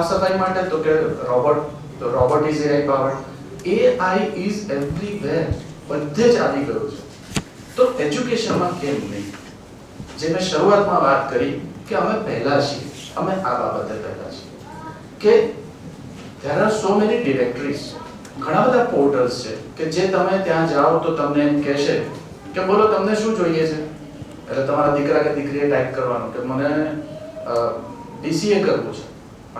સફાઈ માટે તો કે robot is AI powered. AI is everywhere, બધે જ આવી ગયું છે. તો એજ્યુકેશનમાં કેમ નહીં? જે મેં શરૂઆતમાં વાત કરી કે અમે પહેલા છીએ, અમે આ બાબતે પહેલા છીએ કે there are so many directories, ઘણા બધા પોર્ટલ્સ છે કે જે તમે ત્યાં જાઓ તો તમને એમ કહેશે કે બોલો તમને શું જોઈએ છે, એટલે તમારા દીકરા કે દીકરીએ ટાઈપ કરવાનું કે મને બીસીએ કરવું છે.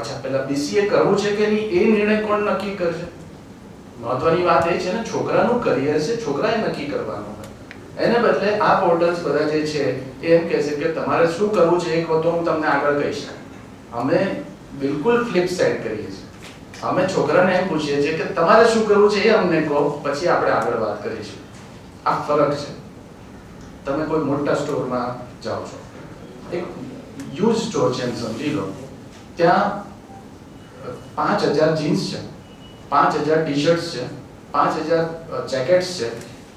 અચ્છા, પહેલા બીસીએ કરવું છે કે નહીં એ નિર્ણય કોણ નક્કી કરશે? મહત્વની વાત એ છે ને, છોકરાનું કરિયર છે, છોકરાએ નક્કી કરવાનું હોય. એને બદલે આ પોર્ટલ્સ બધા જે છે એ એમ કહે છે કે તમારે શું કરવું છે એક વખત હું તમને આગળ કહીશ. અમે બિલકુલ ફ્લિપ સાઈડ કરીએ છીએ. અમે છોકરાને એમ પૂછીએ છીએ કે તમારે શું કરવું છે એ અમને કહો, પછી આપણે આગળ વાત કરીશું. આ ફરક છે. તમે કોઈ મોટા સ્ટોરમાં જાઓ છો, એક યુઝ સ્ટોર છે એમ સમજી લો, ત્યાં 5000 જીન્સ છે, 5000 ટી-શર્ટ્સ છે, 5000 જેકેટ્સ છે,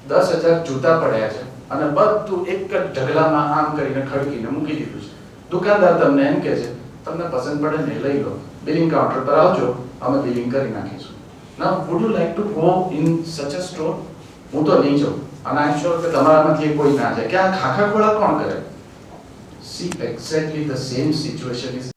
10000 જૂતા પડ્યા છે અને બધું એક જ ઢગલામાં આમ કરીને ખડકીને મૂકી દીધું છે. દુકાનદાર તમને એમ કહે છે તમને પસંદ પડે ને લઈ લો, બિલિંગ કાઉન્ટર પર આવજો, અમે બિલિંગ કરી નાખીશું. Now would you like to go in such a store? હું તો નહીં જાઉં અને આઈ એમ શ્યોર કે તમારામાંથી કોઈ ના જાય. કે આ ખાખા ખોળા કોણ કરે? See exactly the same situation is